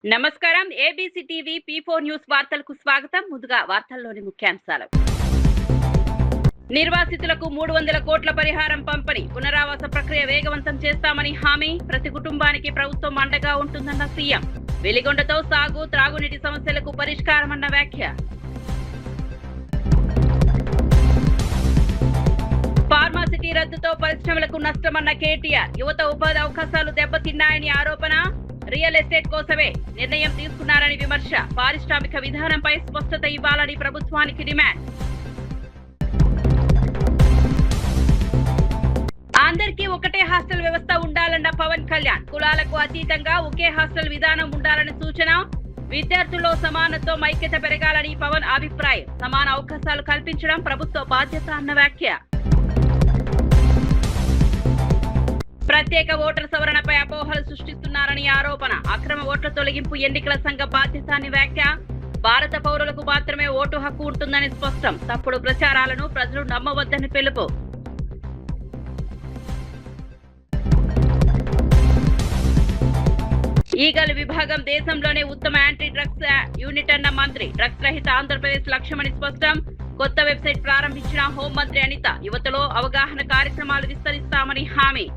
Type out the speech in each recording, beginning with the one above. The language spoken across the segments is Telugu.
నమస్కారం. ఏబీసీ టీవీ P4 న్యూస్ వార్తలకు స్వాగతం. ముందుగా వార్తల్లోని ముఖ్యాంశాలు. నిర్వాసితులకు 300 కోట్ల పరిహారం పంపిణీ. పునరావాస ప్రక్రియ వేగవంతం చేస్తామని హామీ. ప్రతి కుటుంబానికి ప్రభుత్వం అండగా ఉంటుందన్న సీఎం. వెలిగొండతో సాగు, త్రాగునీటి సమస్యలకు పరిష్కారమన్న వ్యాఖ్య. ఫార్మాసిటీ రద్దుతో పరిశ్రమలకు నష్టమన్న కేటీఆర్. యువత ఉపాధి అవకాశాలు దెబ్బతిన్నాయని ఆరోపణ. రియల్ ఎస్టేట్ కోసమే నిర్ణయం తీసుకున్నారని విమర్శ. పారిశ్రామిక విధానంపై స్పష్టత ఇవ్వాలని ప్రభుత్వానికి డిమాండ్. అందరికీ ఒకటే హాస్టల్ వ్యవస్థ ఉండాలన్న పవన్ కళ్యాణ్. కులాలకు అతీతంగా ఒకే హాస్టల్ విధానం ఉండాలని సూచన. విద్యార్థుల్లో సమానత్వం, ఐక్యత పెరగాలని పవన్ అభిప్రాయం. సమాన అవకాశాలు కల్పించడం ప్రభుత్వ బాధ్యత అన్న వ్యాఖ్య. ప్రత్యేక ఓటర్ సవరణపై అపోహలు సృష్టిస్తున్నారని ఆరోపణ. అక్రమ ఓట్ల తొలగింపు ఎన్నికల సంఘ బాధ్యత అని వ్యాఖ్య. భారత పౌరులకు మాత్రమే ఓటు హక్కు ఉంటుందని స్పష్టం. తప్పుడు ప్రచారాలను ప్రజలు నమ్మవద్దని పిలుపు. ఈగల్ విభాగం దేశంలోనే ఉత్తమ యాంటీ డ్రగ్స్ యూనిట్ అన్న మంత్రి. డ్రగ్స్ రహిత ఆంధ్రప్రదేశ్ లక్ష్యమని స్పష్టం. కొత్త వెబ్సైట్ ప్రారంభించిన హోంమంత్రి అనిత. యువతలో అవగాహన కార్యక్రమాలు విస్తరిస్తామని హామీ.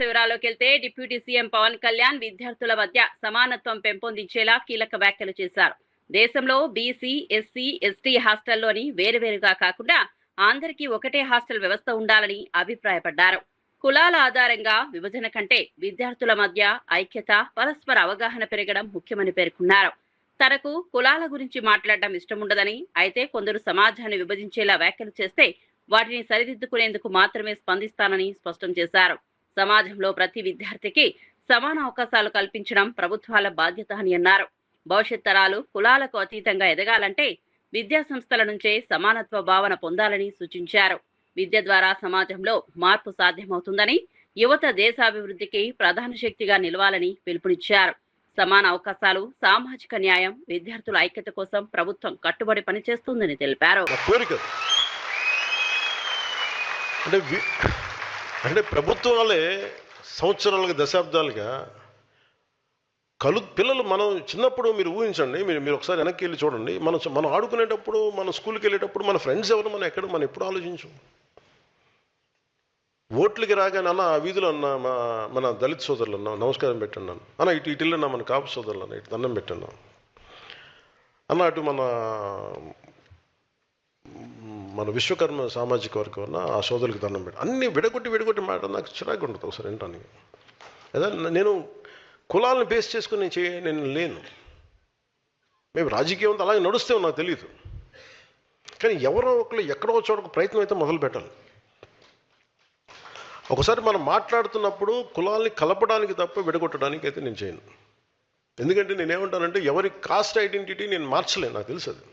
వివరాల్లోకి వెళ్తే డిప్యూటీ సీఎం పవన్ కళ్యాణ్ విద్యార్థుల మధ్య సమానత్వం పెంపొందించేలా కీలక వ్యాఖ్యలు చేశారు. దేశంలో బీసీ, ఎస్సీ, ఎస్టీ హాస్టల్లోని వేరువేరుగా కాకుండా అందరికీ ఒకటే హాస్టల్ వ్యవస్థ ఉండాలని అభిప్రాయపడ్డారు. కులాల ఆధారంగా విభజన కంటే విద్యార్థుల మధ్య ఐక్యత, పరస్పర అవగాహన పెరగడం ముఖ్యమని పేర్కొన్నారు. తనకు కులాల గురించి మాట్లాడడం ఇష్టముండదని, అయితే కొందరు సమాజాన్ని విభజించేలా వ్యాఖ్యలు చేస్తే వాటిని సరిదిద్దుకునేందుకు మాత్రమే స్పందిస్తానని స్పష్టం చేశారు. సమాజంలో ప్రతి విద్యార్థికి సమాన అవకాశాలు కల్పించడం ప్రభుత్వాల బాధ్యత అని అన్నారు. భవిష్యత్ తరాలు కులాలకు అతీతంగా ఎదగాలంటే విద్యా సంస్థల నుంచే సమానత్వ భావన పొందాలని సూచించారు. విద్య ద్వారా సమాజంలో మార్పు సాధ్యమవుతుందని, యువత దేశాభివృద్ధికి ప్రధాన శక్తిగా నిలవాలని పిలుపునిచ్చారు. సమాన అవకాశాలు, సామాజిక న్యాయం, విద్యార్థుల ఐక్యత కోసం ప్రభుత్వం కట్టుబడి పనిచేస్తుందని తెలిపారు. అంటే ప్రభుత్వాలే సంవత్సరాలుగా, దశాబ్దాలుగా పిల్లలు మనం చిన్నప్పుడు మీరు ఊహించండి, మీరు ఒకసారి వెనక్కి వెళ్ళి చూడండి. మనం ఆడుకునేటప్పుడు, మన స్కూల్కి వెళ్ళేటప్పుడు మన ఫ్రెండ్స్ ఎవరు, మనం ఎప్పుడు ఆలోచించు. ఓట్లకి రాగానే అన్న వీధిలో అన్న మన దళిత సోదరులు అన్న నమస్కారం పెట్టండి అన్న, ఇటు వెళ్ళన్నా మన కాపు సోదరులు అన్న ఇటు దండం పెట్టండి అన్న, అటు మన విశ్వకర్మ సామాజిక వర్గం అన్న ఆ సోదరులకు దండం పెట్టి అన్నీ విడగొట్టి మాట నాకు చిరాకు ఉంటుంది ఒకసారి వినటానికి. అదే నేను కులాలను బేస్ చేసుకుని నేను లేను. మేము రాజకీయం అలాగే నడుస్తే నాకు తెలియదు. కానీ ఎవరో ఒకరు ఎక్కడో చోట ప్రయత్నం అయితే మొదలు పెట్టాలి. ఒకసారి మనం మాట్లాడుతున్నప్పుడు కులాల్ని కలపడానికి తప్ప విడగొట్టడానికి అయితే నేను చేయను. ఎందుకంటే నేనేమంటానంటే ఎవరి కాస్ట్ ఐడెంటిటీ నేను మార్చలేను, నాకు తెలుసు అది.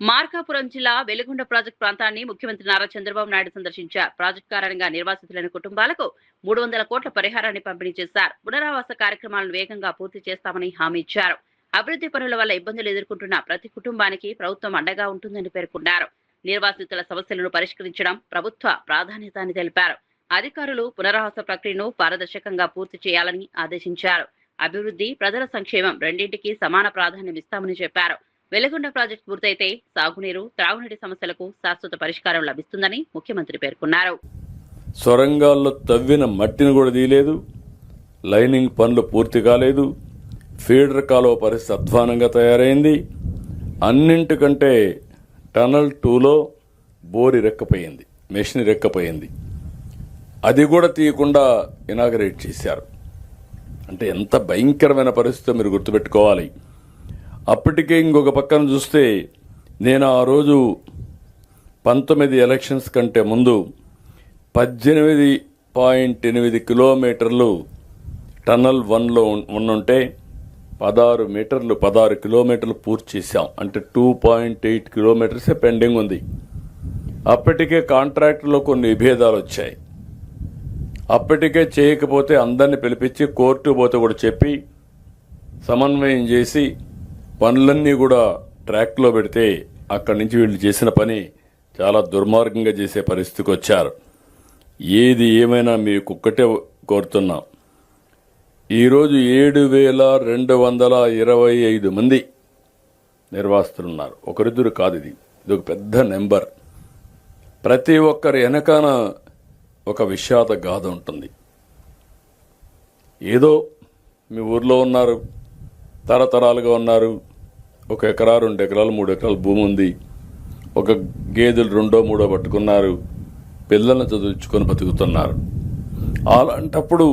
మార్కాపురం జిల్లా వెలిగొండ ప్రాజెక్టు ప్రాంతాన్ని ముఖ్యమంత్రి నారా చంద్రబాబు నాయుడు సందర్శించారు. ప్రాజెక్టు కారణంగా నిర్వాసితులైన కుటుంబాలకు 300 కోట్ల పరిహారాన్ని పంపిణీ చేశారు. పునరావాస కార్యక్రమాలను వేగంగా పూర్తి చేస్తామని హామీ ఇచ్చారు. అభివృద్ధి పనుల వల్ల ఇబ్బందులు ఎదుర్కొంటున్న ప్రతి కుటుంబానికి ప్రభుత్వం అండగా ఉంటుందని పేర్కొన్నారు. నిర్వాసితుల సమస్యలను పరిష్కరించడం ప్రభుత్వ ప్రాధాన్యత అని తెలిపారు. అధికారులు పునరావాస ప్రక్రియను పారదర్శకంగా పూర్తి చేయాలని ఆదేశించారు. అభివృద్ధి, ప్రజల సంక్షేమం రెండింటికి సమాన ప్రాధాన్యం ఇస్తామని చెప్పారు. వెలిగొండ ప్రాజెక్టు పూర్తయితే సాగునీరు, త్రాగునీటి సమస్యలకు శాశ్వత పరిష్కారం లభిస్తుందని ముఖ్యమంత్రి పేర్కొన్నారు. సొరంగాల్లో తవ్విన మట్టిని కూడా తీయలేదు, లైనింగ్ పనులు పూర్తి కాలేదు, ఫీడర్ కాలువ పరిస్థితి అధ్వానంగా తయారైంది. అన్నింటికంటే టనల్ 2లో బోరి రెక్కపోయింది, మెషిన్ రెక్కపోయింది. అది కూడా తీయకుండా ఇనాగరేట్ చేశారు. అంటే ఎంత భయంకరమైన పరిస్థితి మీరు గుర్తుపెట్టుకోవాలి. అప్పటికే ఇంకొక పక్కన చూస్తే నేను ఆ రోజు 19 ఎలక్షన్స్ కంటే ముందు 18.8 కిలోమీటర్లు టన్నల్ 1లో ఉంటే 16 కిలోమీటర్లు పూర్తి చేశాం. అంటే 2.8 కిలోమీటర్సే పెండింగ్ ఉంది. అప్పటికే కాంట్రాక్టులో కొన్ని విభేదాలు వచ్చాయి. అప్పటికే చేయకపోతే అందరినీ పిలిపించి కోర్టు పోతే కూడా చెప్పి సమన్వయం చేసి పనులన్నీ కూడా ట్రాక్లో పెడితే అక్కడి నుంచి వీళ్ళు చేసిన పని చాలా దుర్మార్గంగా చేసే పరిస్థితికి వచ్చారు. ఏది ఏమైనా మీకు ఒక్కటే కోరుతున్నాం. ఈరోజు 7,225 మంది నిర్వాసితులున్నారు. ఒకరిద్దరు కాదు, ఇది ఒక పెద్ద నెంబర్. ప్రతి ఒక్కరి వెనకాన ఒక విషాద గాథ ఉంటుంది. ఏదో మీ ఊర్లో ఉన్నారు, తరతరాలుగా ఉన్నారు, 1 ఎకరా 2 ఎకరాలు 3 ఎకరాల భూమి ఉంది, ఒక గేదెలు 2 3 పట్టుకున్నారు, పిల్లలను చదివించుకొని బతుకుతున్నారు. అలాంటప్పుడు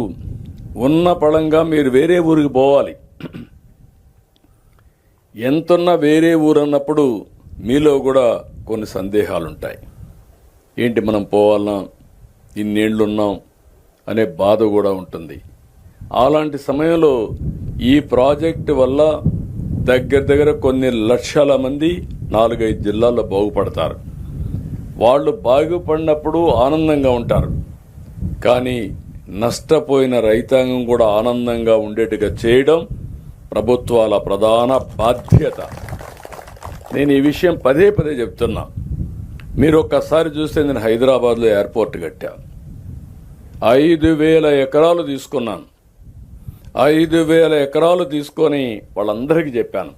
ఉన్న పళంగా మీరు వేరే ఊరికి పోవాలి. ఎంతున్నా వేరే ఊరు అన్నప్పుడు మీలో కూడా కొన్ని సందేహాలు ఉంటాయి. ఏంటి మనం పోవాలన్నా, ఇన్నేళ్లున్నాం అనే బాధ కూడా ఉంటుంది. అలాంటి సమయంలో ఈ ప్రాజెక్టు వల్ల దగ్గర కొన్ని లక్షల మంది 4-5 జిల్లాల్లో బాగుపడతారు. వాళ్ళు బాగుపడినప్పుడు ఆనందంగా ఉంటారు. కానీ నష్టపోయిన రైతాంగం కూడా ఆనందంగా ఉండేట్టుగా చేయడం ప్రభుత్వాల ప్రధాన బాధ్యత. నేను ఈ విషయం పదే చెప్తున్నా. మీరు ఒక్కసారి చూస్తే నేను హైదరాబాద్లో ఎయిర్పోర్ట్ కట్టా. 5,000 ఎకరాలు తీసుకున్నాను. 5,000 ఎకరాలు తీసుకొని వాళ్ళందరికీ చెప్పాను,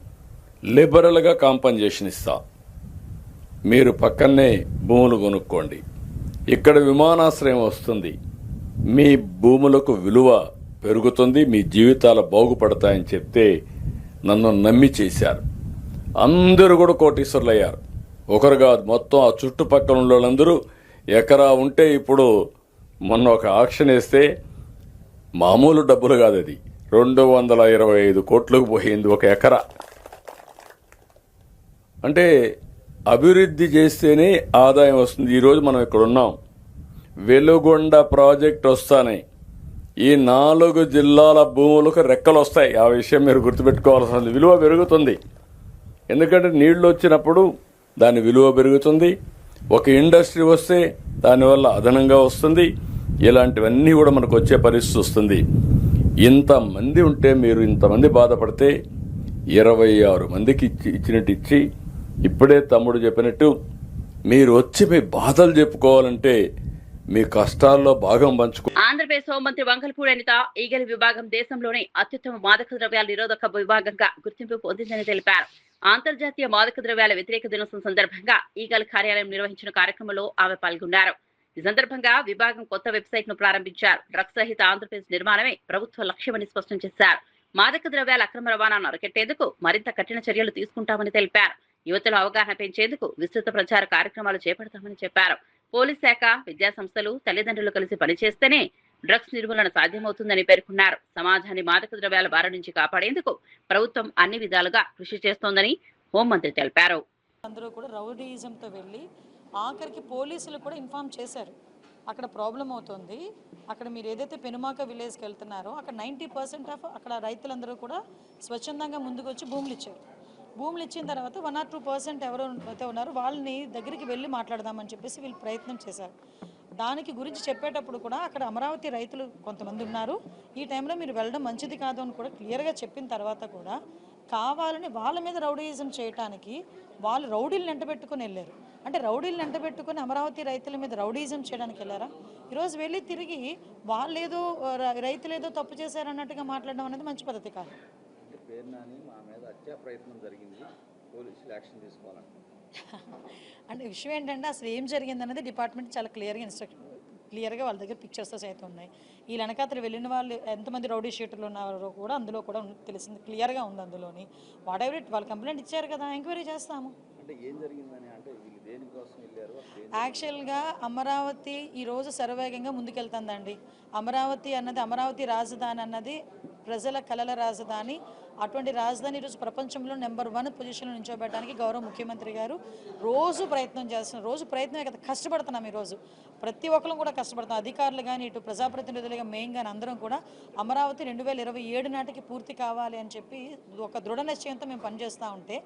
లిబరల్గా కాంపన్సేషన్ ఇస్తా, మీరు పక్కనే భూములు కొనుక్కోండి, ఇక్కడ విమానాశ్రయం వస్తుంది, మీ భూములకు విలువ పెరుగుతుంది, మీ జీవితాలు బాగుపడతాయని చెప్తే నన్ను నమ్మి చేశారు. అందరూ కూడా కోటీశ్వరులు అయ్యారు. ఒకరు కాదు, మొత్తం ఆ చుట్టుపక్కల ఉన్న వాళ్ళందరూ ఎకరా ఉంటే ఇప్పుడు మొన్న ఒక ఆక్షన్ వేస్తే మామూలు డబ్బులు కాదు, అది 225 కోట్లకు పోయింది ఒక ఎకరా. అంటే అభివృద్ధి చేస్తేనే ఆదాయం వస్తుంది. ఈరోజు మనం ఇక్కడ ఉన్నాం, వెలుగొండ ప్రాజెక్ట్ వస్తానే ఈ 4 జిల్లాల భూములకు రెక్కలు వస్తాయి. ఆ విషయం మీరు గుర్తుపెట్టుకోవాల్సింది. విలువ పెరుగుతుంది, ఎందుకంటే నీళ్లు వచ్చినప్పుడు దాని విలువ పెరుగుతుంది. ఒక ఇండస్ట్రీ వస్తే దానివల్ల అదనంగా వస్తుంది. ఇలాంటివన్నీ కూడా మనకు వచ్చే పరిస్థితి వస్తుంది. ఇంతమంది ఉంటే, మీరు ఇంతమంది బాధపడితే 26 మందికి ఇచ్చినట్టు ఇచ్చి, ఇప్పుడే తమ్ముడు చెప్పినట్టు మీరు వచ్చి మీ బాధలు చెప్పుకోవాలంటే మీ కష్టాల్లో భాగం పంచుకో. ఆంధ్రప్రదేశ్ హోంమంత్రి వంగలపూడి అనిత ఈగల విభాగం దేశంలోనే అత్యుత్తమ మాదక ద్రవ్యాల నిరోధక విభాగంగా గుర్తింపు పొందిందని తెలిపారు. అంతర్జాతీయ మాదక ద్రవ్యాల వ్యతిరేక దినోత్సవం సందర్భంగా ఈగల కార్యాలయం నిర్వహించిన కార్యక్రమంలో ఆమె పాల్గొన్నారు. ఈ సందర్భంగా విభాగం కొత్త వెబ్సైట్ ను ప్రారంభించారు. డ్రగ్స్ రహిత ఆంధ్రప్రదేశ్ నిర్మాణమే ప్రభుత్వ లక్ష్యమని స్పష్టం చేశారు. మాదక ద్రవ్యాల అక్రమ రవాణాను అరికట్టేందుకు మరింత కఠిన చర్యలు తీసుకుంటామని తెలిపారు. యువతలో అవగాహన పెంచేందుకు విస్తృత ప్రచార కార్యక్రమాలు చేపడతామని చెప్పారు. పోలీస్ శాఖ, విద్యా సంస్థలు, తల్లిదండ్రులు కలిసి పనిచేస్తేనే డ్రగ్స్ నిర్మూలన సాధ్యమవుతుందని పేర్కొన్నారు. సమాజాన్ని మాదక ద్రవ్యాల బారి నుంచి కాపాడేందుకు ప్రభుత్వం అన్ని విధాలుగా కృషి చేస్తోందని హోంమంత్రి తెలిపారు. అందరూ కూడా రౌడీయిజంతో వెళ్ళి ఆఖరికి పోలీసులు కూడా ఇన్ఫార్మ్ చేశారు, అక్కడ ప్రాబ్లం అవుతుంది, అక్కడ మీరు ఏదైతే పెనుమాక విలేజ్కి వెళ్తున్నారో అక్కడ 90% ఆఫ్ అక్కడ రైతులందరూ కూడా స్వచ్ఛందంగా ముందుకు వచ్చి భూములు ఇచ్చారు. భూములు ఇచ్చిన తర్వాత 1 or 2% ఎవరు అయితే ఉన్నారో వాళ్ళని దగ్గరికి వెళ్ళి మాట్లాడదామని చెప్పేసి వీళ్ళు ప్రయత్నం చేశారు. దానికి గురించి చెప్పేటప్పుడు కూడా అక్కడ అమరావతి రైతులు కొంతమంది ఉన్నారు, ఈ టైంలో మీరు వెళ్ళడం మంచిది కాదు అని కూడా క్లియర్గా చెప్పిన తర్వాత కూడా కావాలని వాళ్ళ మీద రౌడీయిజం చేయడానికి వాళ్ళు రౌడీలను ఎంటబెట్టుకుని వెళ్ళారు. అంటే రౌడీలను ఎంటబెట్టుకుని అమరావతి రైతుల మీద రౌడీయిజం చేయడానికి వెళ్ళారా? ఈరోజు వెళ్ళి తిరిగి వాళ్ళేదో రైతులేదో తప్పు చేశారన్నట్టుగా మాట్లాడడం అనేది మంచి పద్ధతి కాదు. అంటే విషయం ఏంటంటే అసలు ఏం జరిగిందనేది డిపార్ట్మెంట్ చాలా క్లియర్గా వాళ్ళ దగ్గర పిక్చర్స్ అయితే ఉన్నాయి. ఈ వెనకాతలు వెళ్ళిన వాళ్ళు ఎంతమంది రౌడీ షీటర్లు ఉన్నారో కూడా అందులో కూడా తెలిసింది, క్లియర్గా ఉంది అందులోని. వాట్ ఎవర్ ఇట్, వాళ్ళు కంప్లైంట్ ఇచ్చారు కదా, ఎంక్వైరీ చేస్తాము. యాక్చువల్గా అమరావతి ఈరోజు శరవేగంగా ముందుకెళ్తుందండి. అమరావతి అన్నది, అమరావతి రాజధాని అన్నది ప్రజల కలల రాజధాని. అటువంటి రాజధాని ఈరోజు ప్రపంచంలో నెంబర్ 1 పొజిషన్లో నిల్చోబెట్టడానికి గౌరవ ముఖ్యమంత్రి గారు రోజు ప్రయత్నం చేస్తున్నారు. రోజు ప్రయత్నమే కదా, కష్టపడుతున్నాం. ఈరోజు ప్రతి ఒక్కరు కూడా కష్టపడుతున్నాం, అధికారులు కానీ ఇటు ప్రజాప్రతినిధులుగా మెయిన్ కానీ అందరం కూడా అమరావతి 2027 నాటికి పూర్తి కావాలి అని చెప్పి ఒక దృఢ నిశ్చయంతో మేము పనిచేస్తూ ఉంటే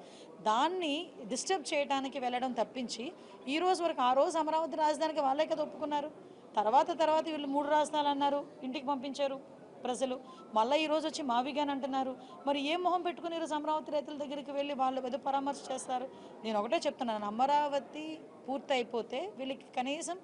దాన్ని డిస్టర్బ్ చేయడానికి వెళ్ళడం తప్పించి ఈ రోజు వరకు, ఆ రోజు అమరావతి రాజధానికి వాళ్ళే కదా ఒప్పుకున్నారు. తర్వాత వీళ్ళు 3 రాజధానులు అన్నారు, ఇంటికి పంపించారు ప్రజలు. మళ్ళీ ఈరోజు వచ్చి మావిగాని అంటున్నారు. మరి ఏ మొహం పెట్టుకుని ఈరోజు అమరావతి రైతుల దగ్గరికి వెళ్ళి వాళ్ళు ఏదో పరామర్శ చేస్తారు? నేను ఒకటే చెప్తున్నాను, అమరావతి పూర్తి అయిపోతే వీళ్ళకి కనీసం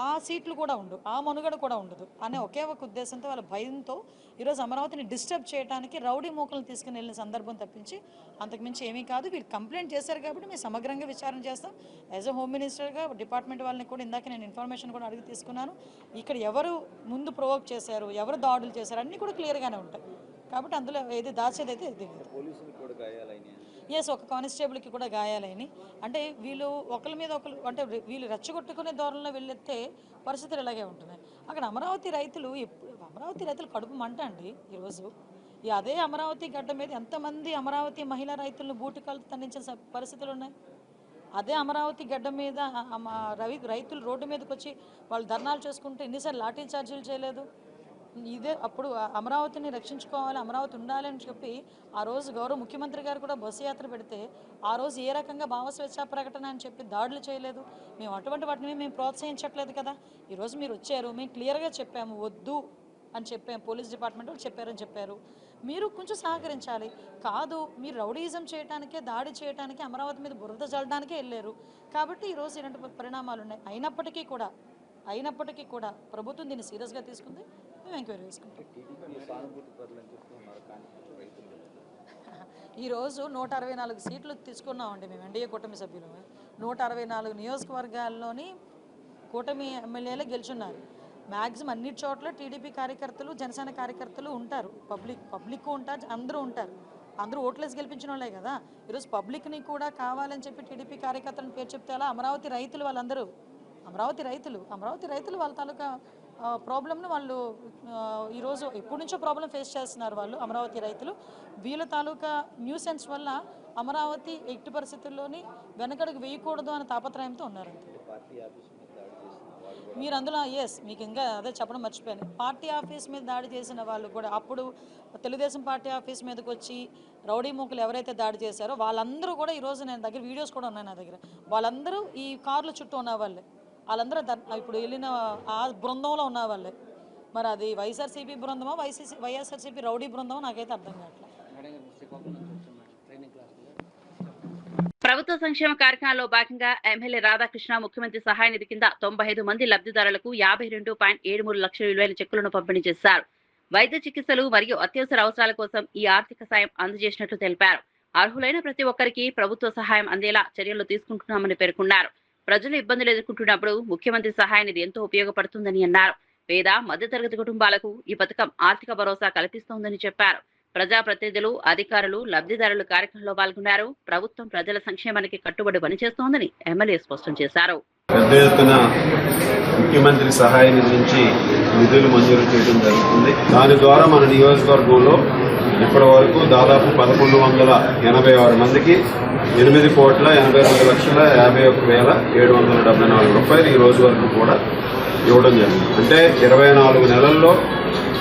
ఆ సీట్లు కూడా ఉండవు, ఆ మనుగడ కూడా ఉండదు అనే ఒకే ఒక ఉద్దేశంతో వాళ్ళ భయంతో ఈరోజు అమరావతిని డిస్టర్బ్ చేయడానికి రౌడీ మూకలను తీసుకుని వెళ్ళిన సందర్భం తప్పించి అంతకుమించి ఏమీ కాదు. వీరు కంప్లైంట్ చేశారు కాబట్టి మేము సమగ్రంగా విచారణ చేస్తాం. యాజ్ అ హోమ్ మినిస్టర్గా డిపార్ట్మెంట్ వాళ్ళని కూడా ఇందాక నేను ఇన్ఫర్మేషన్ కూడా అడిగి తీసుకున్నాను. ఇక్కడ ఎవరు ముందు ప్రొవోక్ చేశారు, ఎవరు దాడులు చేశారు అన్నీ కూడా క్లియర్గానే ఉంటాయి. కాబట్టి అందులో ఏది దాచేదైతే ఇది ఒక కానిస్టేబుల్కి కూడా గాయాలైనవి. అంటే వీళ్ళు ఒకరి మీద ఒకరు అంటే వీళ్ళు రెచ్చగొట్టుకునే ధోరణిలో వెళ్ళెత్తే పరిస్థితులు ఇలాగే ఉంటున్నాయి. అక్కడ అమరావతి రైతులు కడుపు మంట అండి. ఈరోజు అదే అమరావతి గడ్డ మీద ఎంతమంది అమరావతి మహిళా రైతులను బూటికాలు తన్నించిన పరిస్థితులు ఉన్నాయి. అదే అమరావతి గడ్డ మీద రైతులు రోడ్డు మీదకి వచ్చి వాళ్ళు ధర్నాలు చేసుకుంటే ఎన్నిసార్లు లాఠీ చార్జీలు చేయలేదు. ఇదే అప్పుడు అమరావతిని రక్షించుకోవాలి, అమరావతి ఉండాలి అని చెప్పి ఆ రోజు గౌరవ ముఖ్యమంత్రి గారు కూడా బస్సు యాత్ర పెడితే ఆ రోజు ఏ రకంగా భావస్వేచ్ఛా ప్రకటన అని చెప్పి దాడులు చేయలేదు. మేము అటువంటి వాటిని మేము ప్రోత్సహించట్లేదు కదా. ఈరోజు మీరు వచ్చారు, మేము క్లియర్గా చెప్పాము వద్దు అని చెప్పాము, పోలీస్ డిపార్ట్మెంట్ వాళ్ళు చెప్పారు. మీరు కొంచెం సహకరించాలి. కాదు మీరు రౌడీజం చేయడానికే, దాడి చేయడానికే, అమరావతి మీద బురద చల్లడానికే వెళ్ళారు. కాబట్టి ఈరోజు ఇలాంటి పరిణామాలు ఉన్నాయి. అయినప్పటికీ కూడా ప్రభుత్వం దీన్ని సీరియస్గా తీసుకుంది. మేము ఎంక్వైరీ చేసుకుంటాం. ఈరోజు 164 సీట్లు తీసుకున్నామండి మేము ఎన్డీఏ కూటమి సభ్యులు. 164 నియోజకవర్గాల్లోని కూటమి ఎమ్మెల్యేలే గెలుచున్నారు. మ్యాక్సిమం అన్ని చోట్ల టీడీపీ కార్యకర్తలు, జనసేన కార్యకర్తలు ఉంటారు. పబ్లిక్ ఉంటారు, అందరూ ఉంటారు. అందరూ ఓట్లేసి గెలిపించిన వాళ్ళే కదా. ఈరోజు పబ్లిక్ని కూడా కావాలని చెప్పి టీడీపీ కార్యకర్తలను పేరు చెప్తే అలా అమరావతి రైతులు వాళ్ళందరూ అమరావతి రైతులు వాళ్ళ తాలూకా ప్రాబ్లమ్ను వాళ్ళు ఈరోజు ఎప్పటి నుంచో ప్రాబ్లం ఫేస్ చేస్తున్నారు వాళ్ళు అమరావతి రైతులు. వీళ్ళ తాలూకా న్యూసెన్స్ వల్ల అమరావతి ఎట్టి పరిస్థితుల్లోని వెనకడుగు వేయకూడదు అనే తాపత్రయంతో ఉన్నారు. మీరు అందులో మీకు ఇంకా అదే చెప్పడం మర్చిపోయాను. పార్టీ ఆఫీస్ మీద దాడి చేసిన వాళ్ళు కూడా అప్పుడు తెలుగుదేశం పార్టీ ఆఫీస్ మీదకి వచ్చి రౌడీ మూకలు ఎవరైతే దాడి చేశారో వాళ్ళందరూ కూడా ఈరోజు నేను దగ్గర వీడియోస్ కూడా ఉన్నాయి నా దగ్గర. వాళ్ళందరూ ఈ కార్ల చుట్టూ ఉన్న వాళ్ళే. వాళ్ళందరూ ఇప్పుడు వెళ్ళిన ఆ బృందంలో ఉన్న వాళ్ళే. మరి అది వైఎస్ఆర్సీపీ బృందమో వైఎస్ఆర్సీపీ రౌడీ బృందమో నాకైతే అర్థం కావట్లేదు. ప్రభుత్వ సంక్షేమ కార్యక్రమాల్లో భాగంగా ఎమ్మెల్యే రాధాకృష్ణ ముఖ్యమంత్రి సహాయ నిధి కింద 95 మంది లబ్ధిదారులకు 52.73 లక్షల విలువైన చెక్కులను పంపిణీ చేశారు. వైద్య చికిత్సలు మరియు అత్యవసర అవసరాల కోసం ఈ ఆర్థిక సాయం అందజేసినట్లు తెలిపారు. అర్హులైన ప్రతి ఒక్కరికి ప్రభుత్వ సహాయం అందేలా చర్యలు తీసుకుంటున్నామని పేర్కొన్నారు. ప్రజలు ఇబ్బందులు ఎదుర్కొంటున్నప్పుడు ముఖ్యమంత్రి సహాయ నిధి ఎంతో ఉపయోగపడుతుందని అన్నారు. పేద మధ్యతరగతి కుటుంబాలకు ఈ పథకం ఆర్థిక భరోసా కల్పిస్తోందని చెప్పారు. ప్రజాప్రతినిధులు, అధికారులు, లబ్ధిదారులు కార్యక్రమంలో పాల్గొన్నారు. ప్రభుత్వం ప్రజల సంక్షేమానికి కట్టుబడి పనిచేస్తోందని ఎమ్మెల్యే స్పష్టం చేశారు. పెద్ద ఎత్తున ముఖ్యమంత్రి సహాయ నిధి నుంచి నిధులు మంజూరు చేయడం జరుగుతుంది. దాని ద్వారా మన నియోజకవర్గంలో ఇప్పటి వరకు దాదాపు 1186 మందికి 8,82,51,774 రూపాయలు ఈ రోజు వరకు కూడా ఇవ్వడం జరిగింది. అంటే 24 నెలల్లో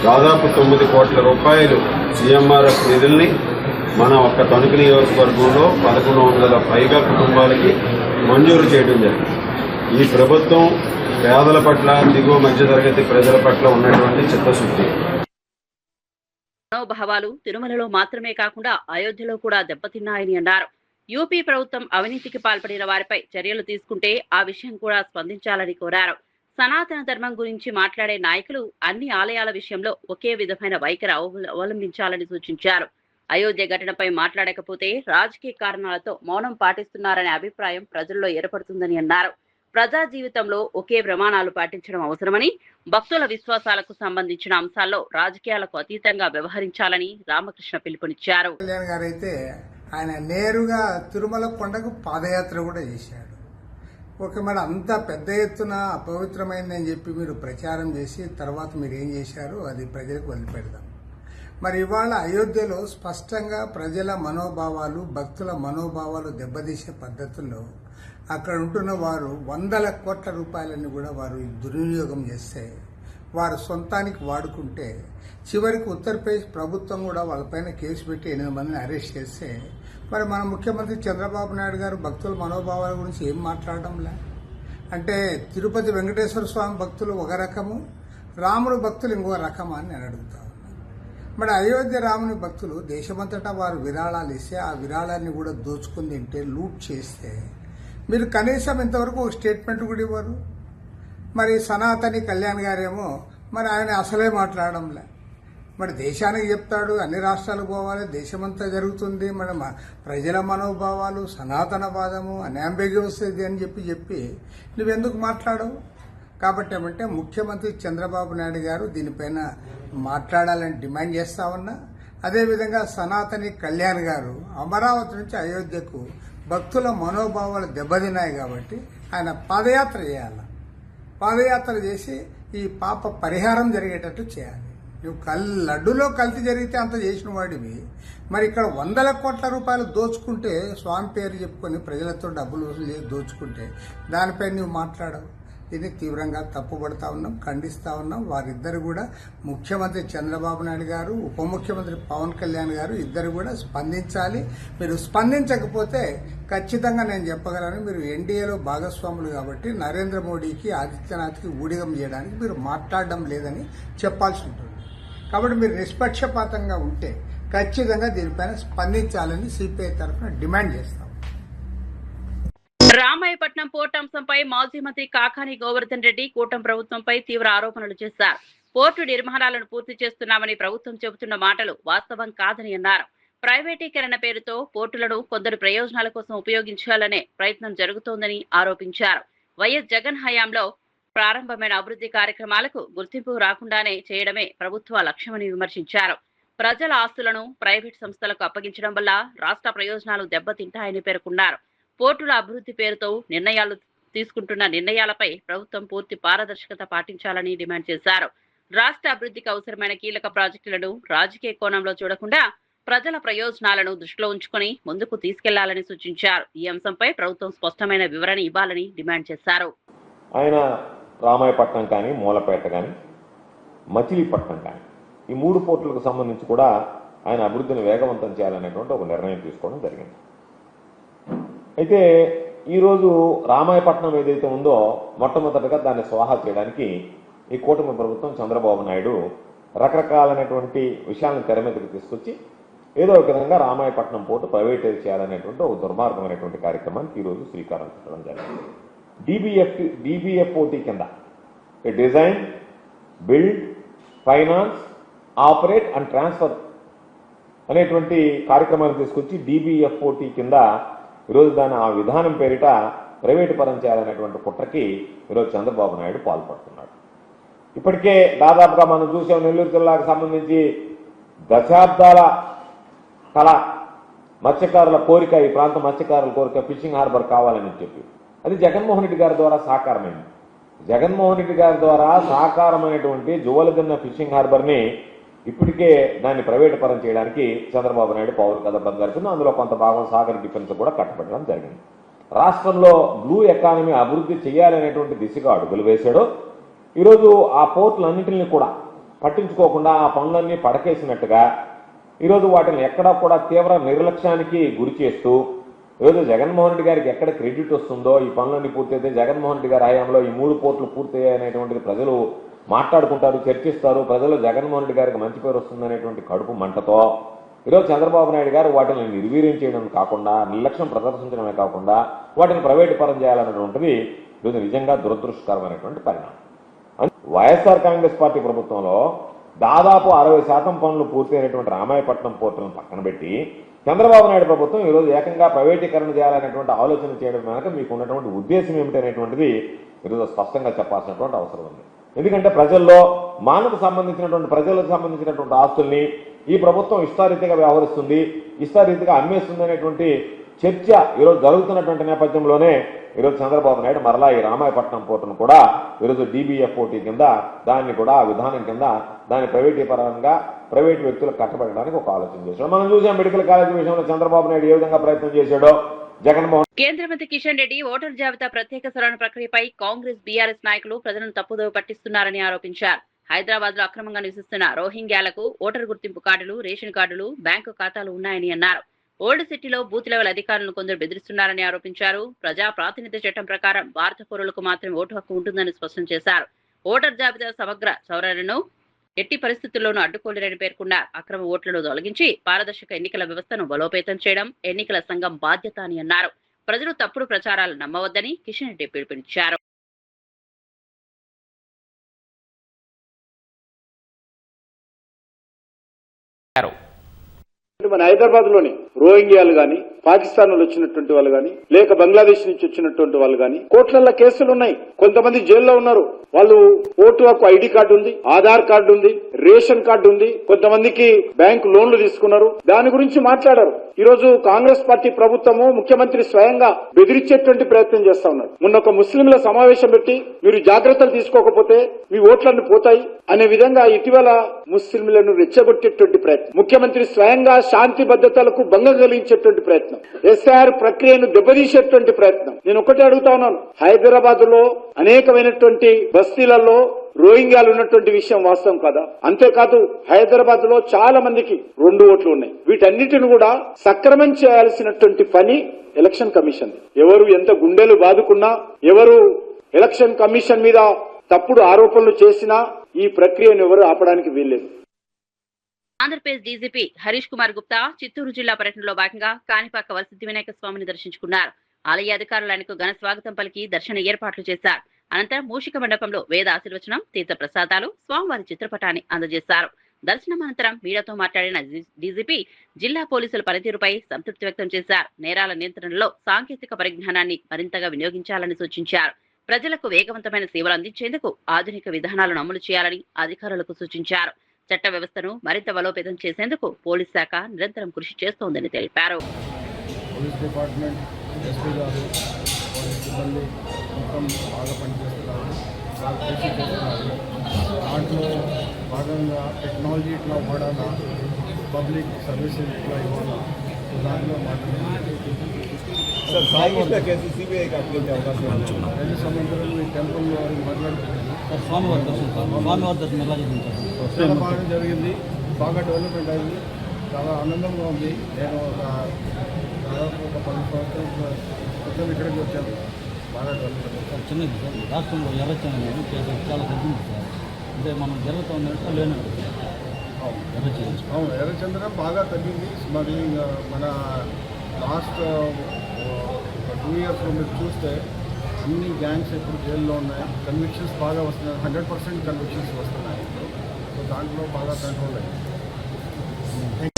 దాదాపు 9 కోట్ల రూపాయలు సీఎంఆర్ఎఫ్ నిధుల్ని మన ఒక్క తణుకు నియోజకవర్గంలో 1100 పైగా కుటుంబాలకి మంజూరు చేయడం జరిగింది. ఈ ప్రభుత్వం పేదల పట్ల, దిగువ మధ్యతరగతి ప్రజల పట్ల ఉన్నటువంటి చిత్తశుద్ధి. మనోభావాలు తిరుమలలో మాత్రమే కాకుండా అయోధ్యలో కూడా దెబ్బతిన్నాయని అన్నారు. యూపీ ప్రభుత్వం అవినీతికి పాల్పడిన వారిపై చర్యలు తీసుకుంటే ఆ విషయం కూడా స్పందించాలని కోరారు. సనాతన ధర్మం గురించి మాట్లాడే నాయకులు అన్ని ఆలయాల విషయంలో ఒకే విధమైన వైఖరి అవలంబించాలని సూచించారు. అయోధ్య ఘటనపై మాట్లాడకపోతే రాజకీయ కారణాలతో మౌనం పాటిస్తున్నారనే అభిప్రాయం ప్రజల్లో ఏర్పడుతుందని అన్నారు. ప్రజా జీవితంలో ఒకే ప్రమాణాలు పాటించడం అవసరమని, భక్తుల విశ్వాసాలకు సంబంధించిన అంశాల్లో రాజకీయాలకు అతీతంగా వ్యవహరించాలని రామకృష్ణ పిలుపునిచ్చారు. కళ్యాణ్ గారు అయితే ఆయన నేరుగా తిరుమల కొండకు పాదయాత్ర కూడా చేశాడు. మరి అంత పెద్ద ఎత్తున అపవిత్రమైందని చెప్పి మీరు ప్రచారం చేసి తర్వాత మీరు ఏం చేశారు అది ప్రజలకు వదిలిపెడదాం. మరి ఇవాళ అయోధ్యలో స్పష్టంగా ప్రజల మనోభావాలు, భక్తుల మనోభావాలు దెబ్బతీసే పద్ధతుల్లో అక్కడ ఉంటున్న వారు 100 కోట్ల రూపాయలని కూడా వారు దుర్వినియోగం చేస్తే, వారు సొంతానికి వాడుకుంటే, చివరికి ఉత్తరప్రదేశ్ ప్రభుత్వం కూడా వాళ్ళపైన కేసు పెట్టి 8 మందిని అరెస్ట్ చేస్తే, మరి మన ముఖ్యమంత్రి చంద్రబాబు నాయుడు గారు భక్తుల మనోభావాల గురించి ఏం మాట్లాడడంలే. అంటే తిరుపతి వెంకటేశ్వర స్వామి భక్తులు ఒక రకము, రాముడు భక్తులు ఇంకో రకమా అని నేను అడుగుతా ఉన్నాను. మరి అయోధ్య రాముని భక్తులు దేశమంతటా వారు విరాళాలు ఇస్తే ఆ విరాళాన్ని కూడా దోచుకుని తింటే, లూట్ చేస్తే, మీరు కనీసం ఇంతవరకు ఒక స్టేట్మెంట్ కూడా ఇవ్వరు. మరి సనాతని కళ్యాణ్ గారేమో మరి ఆయన అసలే మాట్లాడడంలే. మరి దేశానికి చెప్తాడు, అన్ని రాష్ట్రాలకు పోవాలి, దేశమంతా జరుగుతుంది, మరి ప్రజల మనోభావాలు, సనాతనవాదము, అన్యాంబిగ్యూస్ ఇది అని చెప్పి నువ్వెందుకు మాట్లాడవు? కాబట్టి ఏమంటే ముఖ్యమంత్రి చంద్రబాబు నాయుడు గారు దీనిపైన మాట్లాడాలని డిమాండ్ చేస్తా ఉన్నా. అదేవిధంగా సనాతని కళ్యాణ్ గారు అమరావతి నుంచి అయోధ్యకు భక్తుల మనోభావాలు దెబ్బతిన్నాయి కాబట్టి ఆయన పాదయాత్ర చేయాలి. పాదయాత్ర చేసి ఈ పాప పరిహారం జరిగేటట్టు చేయాలి. నువ్వు లడ్డులో కల్తీ జరిగితే అంత చేసిన వాడివి, మరి ఇక్కడ 100 కోట్ల రూపాయలు దోచుకుంటే, స్వామి పేరు చెప్పుకొని ప్రజలతో డబ్బులు వసూలు చేసి దోచుకుంటే దానిపై నువ్వు మాట్లాడవు. దీన్ని తీవ్రంగా తప్పుపడతా ఉన్నాం, ఖండిస్తా ఉన్నాం. వారిద్దరు కూడా ముఖ్యమంత్రి చంద్రబాబు నాయుడు గారు, ఉప ముఖ్యమంత్రి పవన్ కళ్యాణ్ గారు ఇద్దరు కూడా స్పందించాలి. మీరు స్పందించకపోతే ఖచ్చితంగా నేను చెప్పగలను, మీరు ఎన్డీఏలో భాగస్వాములు కాబట్టి నరేంద్ర మోడీకి, ఆదిత్యనాథ్కి ఊడిగం చేయడానికి మీరు మాట్లాడడం లేదని చెప్పాల్సి ఉంటుంది. కాబట్టి మీరు నిష్పక్షపాతంగా ఉంటే ఖచ్చితంగా దీనిపైన స్పందించాలని సిపిఐ తరఫున డిమాండ్ చేస్తాం. రామాయపట్నం పోర్టు అంశంపై మాజీ మంత్రి కాకాని గోవర్ధన్ రెడ్డి కూటమి ప్రభుత్వంపై తీవ్ర ఆరోపణలు చేశారు. పోర్టు నిర్మాణాలను పూర్తి చేస్తున్నామని ప్రభుత్వం చెబుతున్న మాటలు వాస్తవం కాదని అన్నారు. ప్రైవేటీకరణ పేరుతో పోర్టులను కొందరు ప్రయోజనాల కోసం ఉపయోగించాలనే ప్రయత్నం జరుగుతోందని ఆరోపించారు. వైఎస్ జగన్ హయాంలో ప్రారంభమైన అభివృద్ధి కార్యక్రమాలకు గుర్తింపు రాకుండానే చేయడమే ప్రభుత్వ లక్ష్యమని విమర్శించారు. ప్రజల ఆస్తులను ప్రైవేట్ సంస్థలకు అప్పగించడం వల్ల రాష్ట్ర ప్రయోజనాలు దెబ్బతింటాయని పేర్కొన్నారు. పోర్టుల అభివృద్ధి పేరుతో తీసుకుంటున్న నిర్ణయాలపై ప్రభుత్వం పూర్తి పారదర్శకత పాటించాలని డిమాండ్ చేశారు. రాష్ట్ర అభివృద్ధికి అవసరమైన కీలక ప్రాజెక్టులను రాజకీయ కోణంలో చూడకుండా ప్రజల ప్రయోజనాలను దృష్టిలో ఉంచుకొని ముందుకు తీసుకెళ్లాలని సూచించారు. ఈ అంశంపై ప్రభుత్వం స్పష్టమైన వివరణ ఇవ్వాలని డిమాండ్ చేశారు. ఆయన రామాయపట్నం కానీ, మూలపేట కానీ, మచిలీపట్నం కానీ ఈ 3 పోర్టులకు సంబంధించి కూడా ఆయన అభివృద్ధిని వేగవంతం చేయాలనేటువంటి ఒక నిర్ణయం తీసుకోవడం జరిగింది. అయితే ఈరోజు రామాయపట్నం ఏదైతే ఉందో మొట్టమొదటిగా దాన్ని స్వాహా చేయడానికి ఈ కూటమి ప్రభుత్వం చంద్రబాబు నాయుడు రకరకాలైనటువంటి విషయాలను తెర మీదకి తీసుకొచ్చి ఏదో ఒక విధంగా రామాయపట్నం పోర్టు ప్రైవేటైజ్ చేయాలనేటువంటి ఒక దుర్మార్గమైనటువంటి కార్యక్రమానికి ఈరోజు శ్రీకారం చుట్టడం జరిగింది. DBFOT కింద design, build, finance, operate and transfer అనేటువంటి కార్యక్రమాన్ని తీసుకొచ్చి DBFOT కింద ఈరోజు దాని ఆ విధానం పేరిట ప్రైవేటు పరం చేయాలనేటువంటి కుట్రకి ఈరోజు చంద్రబాబు నాయుడు పాల్పడుతున్నాడు. ఇప్పటికే దాదాపుగా మనం చూసాం, నెల్లూరు జిల్లాకు సంబంధించి దశాబ్దాల కళ, మత్స్యకారుల కోరిక, ఈ ప్రాంత మత్స్యకారుల కోరిక ఫిషింగ్ హార్బర్ కావాలని చెప్పి అది జగన్మోహన్ రెడ్డి గారి ద్వారా సాకారమైంది. జగన్మోహన్ రెడ్డి గారి ద్వారా సాకారమైనటువంటి జువలదిన్న ఫిషింగ్ హార్బర్ని ఇప్పటికే దాన్ని ప్రైవేటు పరం చేయడానికి చంద్రబాబు నాయుడు పౌర కథ జరిపింది. అందులో కొంత భాగం సాగర్ డిఫెన్స్ కూడా కట్టబెట్టడం జరిగింది. రాష్ట్రంలో బ్లూ ఎకానమీ అభివృద్ధి చేయాలనేటువంటి దిశగా అడుగులు వేశాడు. ఈరోజు ఆ పోర్టులన్నింటినీ కూడా పట్టించుకోకుండా ఆ పనులన్నీ పడకేసినట్టుగా ఈరోజు వాటిని ఎక్కడా కూడా తీవ్ర నిర్లక్ష్యానికి గురి చేస్తూ ఈరోజు జగన్మోహన్ రెడ్డి గారికి ఎక్కడ క్రెడిట్ వస్తుందో, ఈ పనులన్నీ పూర్తయితే జగన్మోహన్ రెడ్డి గారి హయాంలో ఈ 3 పోర్టులు పూర్తయ్యాయనేటువంటిది ప్రజలు మాట్లాడుకుంటారు, చర్చిస్తారు. ప్రజలు జగన్మోహన్ రెడ్డి గారికి మంచి పేరు వస్తుందనేటువంటి కడుపు మంటతో ఈరోజు చంద్రబాబు నాయుడు గారు వాటిని నిర్వీర్యం చేయడం కాకుండా, నిర్లక్ష్యం ప్రదర్శించడమే కాకుండా వాటిని ప్రైవేటు పరం చేయాలనేటువంటిది ఈరోజు నిజంగా దురదృష్టకరమైనటువంటి పరిణామం. వైఎస్ఆర్ కాంగ్రెస్ పార్టీ ప్రభుత్వంలో దాదాపు 60% పనులు పూర్తయినటువంటి రామాయపట్నం పోర్టులను పక్కన పెట్టి చంద్రబాబు నాయుడు ప్రభుత్వం ఈరోజు ఏకంగా ప్రైవేటీకరణ చేయాలనేటువంటి ఆలోచన చేయడం వెనక మీకు ఉన్నటువంటి ఉద్దేశం ఏమిటనేటువంటిది ఈరోజు స్పష్టంగా చెప్పాల్సినటువంటి అవసరం ఉంది. ఎందుకంటే ప్రజలకు సంబంధించినటువంటి ఆస్తుల్ని ఈ ప్రభుత్వం ఇష్టారీతిగా వ్యవహరిస్తుంది, ఇష్టారీతిగా అమ్మేస్తుంది అనేటువంటి చర్చ ఈరోజు జరుగుతున్నటువంటి నేపథ్యంలోనే ఈరోజు చంద్రబాబు నాయుడు మరలా ఈ రామాయపట్నం పోర్టును కూడా ఈరోజు DBFOT కింద దాన్ని కూడా ఆ విధానం కింద దాన్ని ప్రైవేటీకరంగా ప్రైవేటు వ్యక్తులకు కట్టబెట్టడానికి ఒక ఆలోచన చేశాడు. మనం చూసాం మెడికల్ కాలేజీ విషయంలో చంద్రబాబు నాయుడు ఏ విధంగా ప్రయత్నం చేశాడో. కేంద్ర మంత్రి కిషన్ రెడ్డి ఓటర్ జాబితా ప్రత్యేక సవరణ ప్రక్రియపై కాంగ్రెస్, బీఆర్ఎస్ నాయకులు ప్రజలను తప్పుదోవ పట్టిస్తున్నారని ఆరోపించారు. హైదరాబాద్ లో అక్రమంగా నివసిస్తున్న రోహింగ్యాలకు ఓటర్ గుర్తింపు కార్డులు, రేషన్ కార్డులు, బ్యాంకు ఖాతాలు ఉన్నాయని అన్నారు. ఓల్డ్ సిటీలో బూత్ లెవెల్ అధికారులను కొందరు బెదిరిస్తున్నారని ఆరోపించారు. ప్రజా ప్రాతినిధ్య చట్టం ప్రకారం భారత పౌరులకు మాత్రమే ఓటు హక్కు ఉంటుందని స్పష్టం చేశారు. ఓటర్ జాబితా సమగ్ర సవరణను ఎట్టి పరిస్థితుల్లోనూ అడ్డుకోలేరని పేర్కొన్నారు. అక్రమ ఓట్లను తొలగించి పారదర్శక ఎన్నికల వ్యవస్థను బలోపేతం చేయడం ఎన్నికల సంఘం బాధ్యత అని అన్నారు. ప్రజలు తప్పుడు ప్రచారాలు నమ్మవద్దని కిషన్ రెడ్డి పిలుపునిచ్చారు. మన హైదరాబాద్ లోని రోహింగ్యాలు గాని, పాకిస్తాన్ నుంచి వచ్చినటువంటి వాళ్ళు గాని, లేక బంగ్లాదేశ్ నుంచి వచ్చినటువంటి వాళ్ళు గాని కోట్లల్లో కేసులు ఉన్నాయి. కొంతమంది జైల్లో ఉన్నారు. వాళ్ళు ఓటు హక్కు ఐడి కార్డు ఉంది, ఆధార్ కార్డు ఉంది, రేషన్ కార్డు ఉంది, కొంతమందికి బ్యాంకు లోన్లు తీసుకున్నారు. దాని గురించి మాట్లాడారు. ఈ రోజు కాంగ్రెస్ పార్టీ ప్రభుత్వము, ముఖ్యమంత్రి స్వయంగా బెదిరించేటువంటి ప్రయత్నం చేస్తా ఉన్నారు. మొన్న ఒక ముస్లింల సమావేశం పెట్టి మీరు జాగ్రత్తలు తీసుకోకపోతే మీ ఓట్లన్నీ పోతాయి అనే విధంగా ఇటీవల ముస్లింలను రెచ్చగొట్టేటువంటి ప్రయత్నం, ముఖ్యమంత్రి స్వయంగా శాంతి భద్రతలకు భంగం కలిగించేటువంటి ప్రయత్నం, ఎస్ఐఆర్ ప్రక్రియను దెబ్బతీసేటువంటి ప్రయత్నం. నేను ఒకటే అడుగుతా ఉన్నాను, హైదరాబాద్ లో అనేకమైనటువంటి బస్తీలలో రోహింగ్యాలు ఉన్నటువంటి విషయం వాస్తవం కదా. అంతేకాదు హైదరాబాద్ లో చాలా మందికి 2 ఓట్లు ఉన్నాయి. వీటన్నిటిని కూడా సక్రమం చేయాల్సినటువంటి పని ఎలక్షన్ కమిషన్. ఎవరు ఎంత గుండెలు బాదుకున్నా, ఎవరు ఎలక్షన్ కమిషన్ మీద తప్పుడు ఆరోపణలు చేసినా ఈ ప్రక్రియను ఎవరు ఆపడానికి వీల్లేదు. ఆంధ్రప్రదేశ్ డీజీపీ హరీష్ కుమార్ గుప్తా చిత్తూరు జిల్లా పర్యటనలో భాగంగా కాణిపాక వరసిద్ధి వినాయక స్వామిని దర్శించుకున్నారు. ఆలయ అధికారులు ఆయనకు ఘన స్వాగతం పలికి దర్శన ఏర్పాట్లు చేశారు. అనంతరం మూషిక మండపంలో వేద ఆశీర్వచనం, తీర్థ ప్రసాదాలు, స్వామివారి చిత్రపటాన్ని అందజేశారు. దర్శనం అనంతరం మీడియాతో మాట్లాడిన డీజీపీ జిల్లా పోలీసుల పనితీరుపై సంతృప్తి వ్యక్తం చేశారు. నేరాల నియంత్రణలో సాంకేతిక పరిజ్ఞానాన్ని మరింతగా వినియోగించాలని సూచించారు. ప్రజలకు వేగవంతమైన సేవలు అందించేందుకు ఆధునిక విధానాలను అమలు చేయాలని అధికారులకు సూచించారు. చట్ట వ్యవస్థను మరింత బలోపేతం చేసేందుకు పోలీస్ శాఖ నిరంతరం కృషి చేస్తోందని తెలిపారు. పోలీస్ డిపార్ట్మెంట్, ఎస్పీ గారు, పోలీస్ సిబ్బంది మొత్తం బాగా పనిచేస్తున్నారు, బాగా కృషి చేస్తున్నారు. దాంట్లో భాగంగా టెక్నాలజీ ఇట్లా వాడాలా, పబ్లిక్ సర్వీసెస్ ఇట్లా ఇవ్వాలా, దాంట్లో సంవత్సరం ఈ టెంపుల్లో మాట్లాడుతున్నాను. చాలా బాగా జరిగింది, బాగా డెవలప్మెంట్ అయింది, చాలా ఆనందంగా ఉంది. నేను దాదాపు ఒక 10 సంవత్సరాల క్రితం ఇక్కడికి వచ్చాను. బాగా డెవలప్మెంట్ చిన్నది సార్. రాష్ట్రంలో ఎర్రచందనం చాలా తగ్గింది సార్. అంటే మనం జరుగుతూ ఉన్నట్టు లేనట్టు. అవును, ఎర్రచందనం బాగా తగ్గింది. మరి మన లాస్ట్ 2 ఇయర్స్లో మీరు చూస్తే అన్ని గ్యాంగ్స్ ఇప్పుడు జైల్లో ఉన్నాయి. కన్విక్షన్స్ బాగా వస్తున్నాయి, 100% కన్విక్షన్స్ వస్తున్నాయి. సో దాంట్లో బాగా కంట్రోల్ అయింది.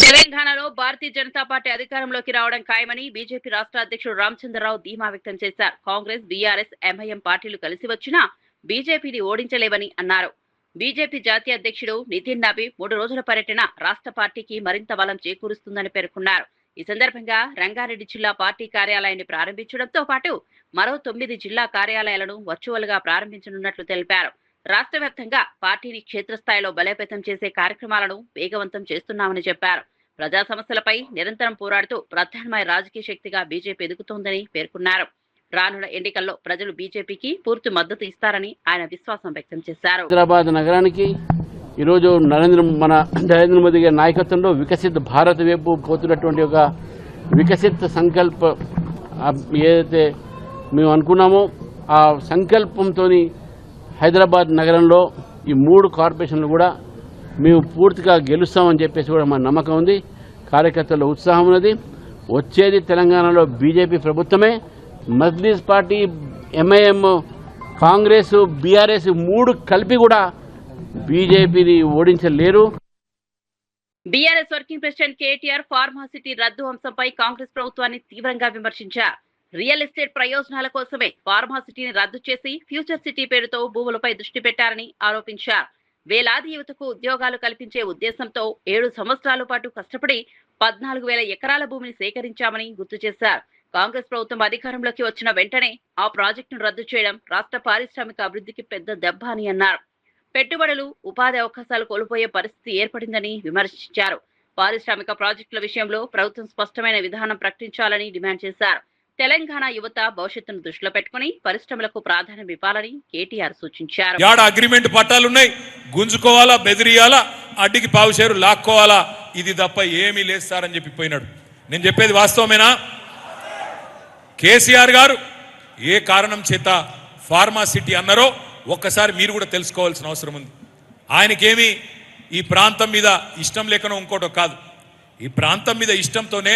తెలంగాణలో భారతీయ జనతా పార్టీ అధికారంలోకి రావడం ఖాయమని బీజేపీ రాష్ట్ర అధ్యక్షుడు రామచంద్రరావు ధీమా వ్యక్తం చేశారు. కాంగ్రెస్, బీఆర్ఎస్, ఎంఐఎం పార్టీలు కలిసి వచ్చినా బీజేపీని ఓడించలేవని అన్నారు. బీజేపీ జాతీయ అధ్యక్షుడు నితిన్ నబీ 3 రోజుల పర్యటన రాష్ట్ర పార్టీకి మరింత బలం చేకూరుస్తుందని పేర్కొన్నారు. ఈ సందర్భంగా రంగారెడ్డి జిల్లా పార్టీ కార్యాలయాన్ని ప్రారంభించడంతో పాటు మరో 9 జిల్లా కార్యాలయాలను వర్చువల్ గా ప్రారంభించనున్నట్లు తెలిపారు. రాష్ట్ర వ్యాప్తంగా పార్టీని క్షేత్రస్థాయిలో బలోపేతం చేసే కార్యక్రమాలను వేగవంతం చేస్తున్నామని చెప్పారు. ప్రజా సమస్యలపై నిరంతరం పోరాడుతూ ప్రత్యామ్నాయ రాజకీయ శక్తిగా బీజేపీ ఎదుగుతోందని పేర్కొన్నారు. రానున్న ఎన్నికల్లో ప్రజలు బీజేపీకి పూర్తి మద్దతు ఇస్తారని ఆయన విశ్వాసం వ్యక్తం చేశారు. హైదరాబాద్ నగరానికి ఈరోజు మన నరేంద్ర మోదీ గారి నాయకత్వంలో వికసిత్ భారత్ వైపు పోతున్నటువంటి ఒక వికసిత్ సంకల్ప ఏదైతే మేము అనుకున్నామో ఆ సంకల్పంతో హైదరాబాద్ నగరంలో ఈ 3 కార్పొరేషన్లు కూడా మేము పూర్తిగా గెలుస్తామని చెప్పేసి కూడా మా నమ్మకం ఉంది. కార్యకర్తల ఉత్సాహం ఉన్నది. వచ్చేది తెలంగాణలో బీజేపీ ప్రభుత్వమే. Majlis party, MIM, Congress, BRS 3 కలిపి కూడా బీజేపీని ఓడించలేరు. BRS working president KTR pharma city రద్దు అంశంపై కాంగ్రెస్ ప్రభుత్వాన్ని తీవ్రంగా విమర్శించారు. రియల్ ఎస్టేట్ ప్రయోజనాల కోసమే ఫార్మాసిటీని రద్దు చేసి ఫ్యూచర్ సిటీ పేరుతో భూములపై దృష్టి పెట్టారని ఆరోపించారు. వేలాది యువతకు ఉద్యోగాలు కల్పించే ఉద్దేశంతో 7 సంవత్సరాల పాటు కష్టపడి 14,000 ఎకరాల భూమిని సేకరించామని గుర్తు చేశారు. కాంగ్రెస్ ప్రభుత్వం అధికారంలోకి వచ్చిన వెంటనే ఆ ప్రాజెక్టును రద్దు చేయడం రాష్ట్ర పారిశ్రామిక అభివృద్ధికి పెద్ద దెబ్బ అని అన్నారు. పెట్టుబడులు, ఉపాధి అవకాశాలు కోల్పోయే పరిస్థితి ఏర్పడిందని విమర్శించారు. పారిశ్రామిక ప్రాజెక్టుల విషయంలో ప్రభుత్వం స్పష్టమైన విధానం ప్రకటించాలని డిమాండ్ చేశారు. తెలంగాణ యువత భవిష్యత్తును దృష్టిలో పెట్టుకుని పరిశ్రమలకు ప్రాధాన్యం ఇవ్వాలని కేటీఆర్ సూచించారు. అగ్రిమెంట్ పట్టాలున్నాయి, గుంజుకోవాలా, బెదిరియాలా, అడ్డికి పావుషేరు లాక్కోవాలా, ఇది తప్ప ఏమీ లేదు సార్ అని చెప్పిపోయినాడు. నేను చెప్పేది వాస్తవమేనా? కేసీఆర్ గారు ఏ కారణం చేత ఫార్మాసిటీ అన్నారో ఒక్కసారి మీరు కూడా తెలుసుకోవాల్సిన అవసరం ఉంది. ఆయనకేమి ఈ ప్రాంతం మీద ఇష్టం లేకనో ఇంకోటో కాదు. ఈ ప్రాంతం మీద ఇష్టంతోనే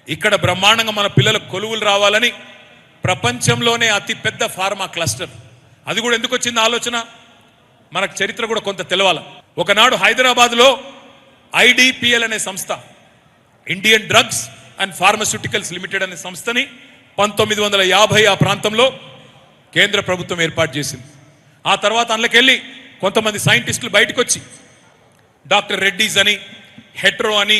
ఇక్కడ బ్రహ్మాండంగా మన పిల్లలకు కొలువులు రావాలని ప్రపంచంలోనే అతి పెద్ద ఫార్మా క్లస్టర్. అది కూడా ఎందుకు వచ్చింది ఆలోచన? మనకు చరిత్ర కూడా కొంత తెలవాలి. ఒకనాడు హైదరాబాద్లో IDPL అనే సంస్థ, Indian drugs and pharmaceuticals limited అనే సంస్థని 1950 ఆ ప్రాంతంలో కేంద్ర ప్రభుత్వం ఏర్పాటు చేసింది. ఆ తర్వాత అందులోకెళ్ళి కొంతమంది సైంటిస్టులు బయటకు వచ్చి డాక్టర్ రెడ్డీస్ అని, హెట్రో అని,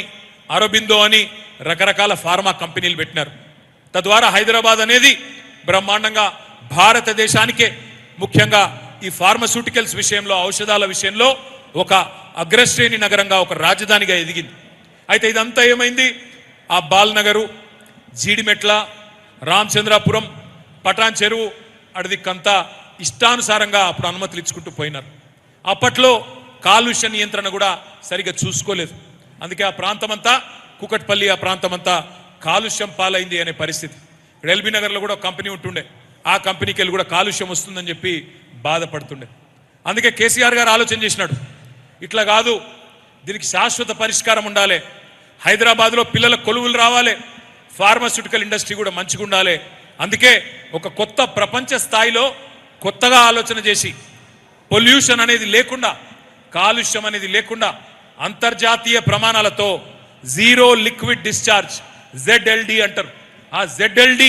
అరబిందో అని రకరకాల ఫార్మా కంపెనీలు పెట్టినారు. తద్వారా హైదరాబాద్ అనేది బ్రహ్మాండంగా భారతదేశానికే, ముఖ్యంగా ఈ ఫార్మస్యూటికల్స్ విషయంలో, ఔషధాల విషయంలో ఒక అగ్రశ్రేణి నగరంగా, ఒక రాజధానిగా ఎదిగింది. అయితే ఇదంతా ఏమైంది? ఆ బాల్నగరు, జీడిమెట్ల, రామచంద్రాపురం, పటాన్ చెరువు అడిదిక్కంతా ఇష్టానుసారంగా అప్పుడు అనుమతులు ఇచ్చుకుంటూ పోయినారు. అప్పట్లో కాలుష్య నియంత్రణ కూడా సరిగా చూసుకోలేదు. అందుకే ఆ ప్రాంతమంతా, కుకట్పల్లి ఆ ప్రాంతమంతా కాలుష్యం పాలైంది అనే పరిస్థితి. ఎల్బీ నగర్లో కూడా ఒక కంపెనీ ఉంటుండే, ఆ కంపెనీకి వెళ్ళి కూడా కాలుష్యం వస్తుందని చెప్పి బాధపడుతుండే. అందుకే కేసీఆర్ గారు ఆలోచన చేసినాడు, ఇట్లా కాదు, దీనికి శాశ్వత పరిష్కారం ఉండాలి, హైదరాబాద్లో పిల్లల కొలువులు రావాలి, ఫార్మాస్యూటికల్ ఇండస్ట్రీ కూడా మంచిగా ఉండాలి. అందుకే ఒక కొత్త ప్రపంచ స్థాయిలో కొత్తగా ఆలోచన చేసి పొల్యూషన్ అనేది లేకుండా, కాలుష్యం అనేది లేకుండా అంతర్జాతీయ ప్రమాణాలతో జీరో లిక్విడ్ డిశ్చార్జ్, ZLD అంటారు, ఆ ZLD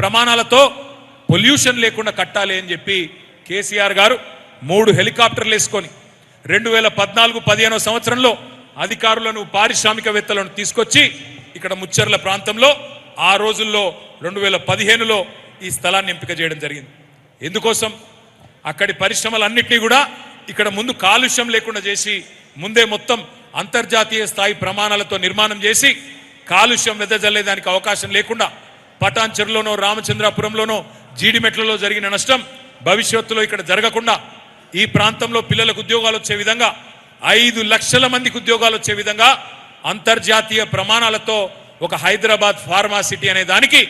ప్రమాణాలతో పొల్యూషన్ లేకుండా కట్టాలి అని చెప్పి కేసీఆర్ గారు 3 హెలికాప్టర్లు వేసుకొని 2014-15 సంవత్సరంలో అధికారులను, పారిశ్రామికవేత్తలను తీసుకొచ్చి ఇక్కడ ముచ్చర్ల ప్రాంతంలో ఆ రోజుల్లో 2015లో ఈ స్థలాన్ని ఎంపిక చేయడం జరిగింది. ఎందుకోసం? అక్కడి పరిశ్రమలన్నింటినీ కూడా ఇక్కడ ముందు కాలుష్యం లేకుండా చేసి, ముందే మొత్తం అంతర్జాతీయ స్థాయి ప్రమాణాలతో నిర్మాణం చేసి కాలుష్యం వెదజల్లేదానికి అవకాశం లేకుండా, పటాన్ చెరువులోనో, రామచంద్రాపురంలోనో, జీడిమెట్లలో జరిగిన నష్టం భవిష్యత్తులో ఇక్కడ జరగకుండా, ఈ ప్రాంతంలో పిల్లలకు ఉద్యోగాలు వచ్చే విధంగా, 5 లక్షల మందికి ఉద్యోగాలు వచ్చే విధంగా అంతర్జాతీయ ప్రమాణాలతో ఒక హైదరాబాద్ ఫార్మా సిటీ అనే దానికి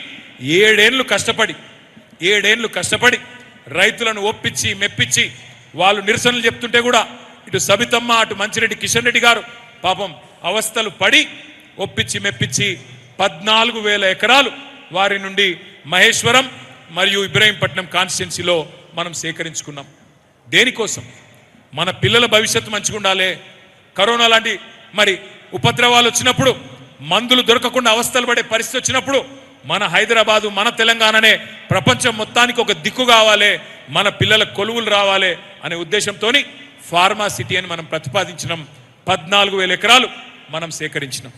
7 ఏళ్లు కష్టపడి రైతులను ఒప్పించి మెప్పించి, వాళ్ళు నిరసనలు చెప్తుంటే కూడా ఇటు సబితమ్మ, అటు మంచిరెడ్డి కిషన్ రెడ్డి గారు పాపం అవస్థలు పడి ఒప్పించి మెప్పించి 14,000 ఎకరాలు వారి నుండి మహేశ్వరం మరియు ఇబ్రహీంపట్నం కాన్స్టిట్యున్సీలో మనం సేకరించుకున్నాం. దేనికోసం? మన పిల్లల భవిష్యత్తు మంచిగా ఉండాలి. కరోనా లాంటి మరి ఉపద్రవాలు వచ్చినప్పుడు, మందులు దొరకకుండా అవస్థలు పడే పరిస్థితి వచ్చినప్పుడు మన హైదరాబాదు, మన తెలంగాణనే ప్రపంచం మొత్తానికి ఒక దిక్కు కావాలి, మన పిల్లల కొలువులు రావాలి అనే ఉద్దేశంతో ఫార్మా సిటీ అని మనం ప్రతిపాదించినాం. 14,000 ఎకరాలు మనం సేకరించినాం.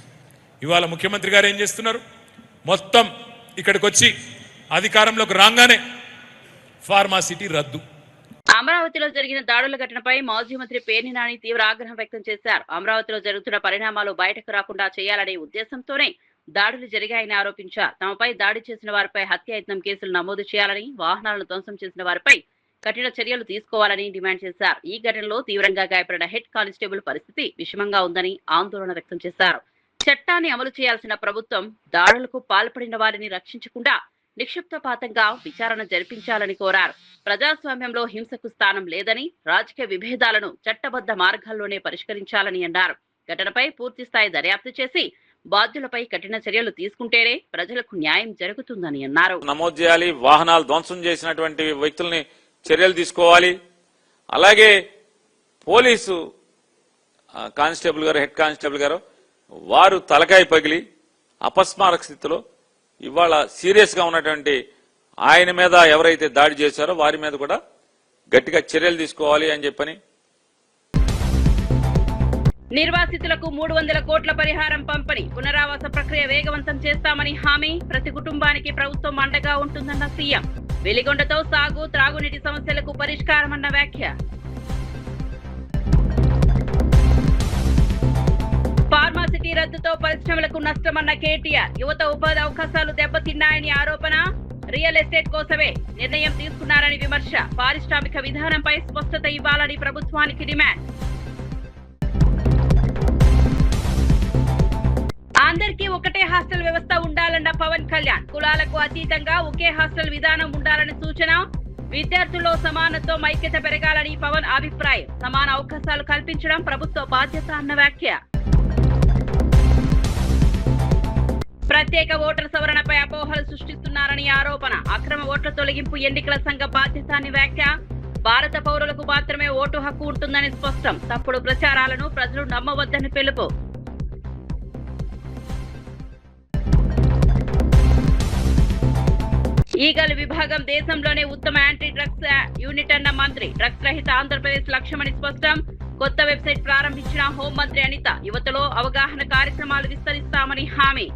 ఇవాళ ముఖ్యమంత్రి గారు ఏం చేస్తున్నారు? మొత్తం ఇక్కడికి వచ్చి అధికారంలోకి రాగానే ఫార్మా సిటీ రద్దు. అమరావతిలో జరిగిన దాడుల ఘటనపై మాజీ మంత్రి పేర్ని నాని తీవ్ర ఆగ్రహం వ్యక్తం చేశారు. అమరావతిలో జరుగుతున్న పరిణామాలు బయటకు రాకుండా చేయాలనే ఉద్దేశంతోనే దాడులు జరిగాయని ఆరోపించారు. తమపై దాడి చేసిన వారిపై హత్యాయత్నం కేసులు నమోదు చేయాలని, వాహనాలను ధ్వంసం చేసిన వారిపై కఠిన చర్యలు తీసుకోవాలని డిమాండ్ చేశారు. ఈ ఘటనలో తీవ్రంగా గాయపడిన హెడ్ కానిస్టేబుల్ పరిస్థితి విషమంగా ఉందని ఆందోళన వ్యక్తం చేశారు. చట్టాన్ని అమలు చేయాల్సిన ప్రభుత్వం దాడులకు పాల్పడిన వారిని రక్షించకుండా నిక్షిప్తపాతంగా విచారణ జరిపించాలని కోరారు. ప్రజాస్వామ్యంలో హింసకు స్థానం లేదని, రాజకీయ విభేదాలను చట్టబద్ధ మార్గాల్లోనే పరిష్కరించాలని అన్నారు. ఘటనపై పూర్తిస్థాయి దర్యాప్తు చేసి బాధ్యులపై కఠిన చర్యలు తీసుకుంటేనే ప్రజలకు న్యాయం జరుగుతుందని అన్నారు. నమోదు చేయాలి, వాహనాలు ధ్వంసం చేసినటువంటి వ్యక్తుల్ని చర్యలు తీసుకోవాలి. అలాగే పోలీసు కానిస్టేబుల్ గారు, హెడ్ కానిస్టేబుల్ గారు, వారు తలకాయ పగిలి అపస్మారక స్థితిలో ఇవాళ సీరియస్ గా ఉన్నటువంటి ఆయన మీద ఎవరైతే దాడి చేశారో వారి మీద కూడా గట్టిగా చర్యలు తీసుకోవాలి అని చెప్పని. నిర్వాసితులకు 300 కోట్ల పరిహారం పంపిణీ, పునరావాస ప్రక్రియ వేగవంతం చేస్తామని హామీ, ప్రతి కుటుంబానికి ప్రభుత్వం అండగా ఉంటుందన్న సీఎం. వెలిగొండతో సాగు, త్రాగునీటి సమస్యలకు పరిష్కారమన్న వ్యాఖ్య. ఫార్మాసిటీ రద్దుతో పరిశ్రమలకు నష్టమన్న కేటీఆర్. యువత ఉపాధి అవకాశాలు దెబ్బతిన్నాయని ఆరోపణ. రియల్ ఎస్టేట్ కోసమే నిర్ణయం తీసుకున్నారని విమర్శ. పారిశ్రామిక విధానంపై స్పష్టత ఇవ్వాలని ప్రభుత్వానికి డిమాండ్. అందరికీ ఒకటే హాస్టల్ వ్యవస్థ ఉండాలన్న పవన్ కళ్యాణ్. కులాలకు అతీతంగా ఒకే హాస్టల్ విధానం ఉండాలని సూచన. విద్యార్థుల్లో సమానత్వం, ఐక్యత పెరగాలని పవన్ అభిప్రాయం. సమాన అవకాశాలు కల్పించడం ప్రభుత్వ బాధ్యత అన్న వ్యాఖ్య. ప్రత్యేక ఓటర్ సవరణపై అపోహలు సృష్టిస్తున్నారని ఆరోపణ. అక్రమ ఓట్ల తొలగింపు ఎన్నికల సంఘ బాధ్యత అని వ్యాఖ్య. భారత పౌరులకు మాత్రమే ఓటు హక్కు ఉంటుందని స్పష్టం. తప్పుడు ప్రచారాలను ప్రజలు నమ్మవద్దని పిలుపు. ఈగల్ విభాగం దేశంలోనే ఉత్తమ యాంటీ డ్రగ్స్ యూనిట్ అన్న మంత్రి. డ్రగ్స్ రహిత ఆంధ్రప్రదేశ్ లక్ష్యమని స్పష్టం. కొత్త వెబ్సైట్ ప్రారంభించిన హోంమంత్రి అనిత. యువతలో అవగాహన కార్యక్రమాలు విస్తరిస్తామని హామీ.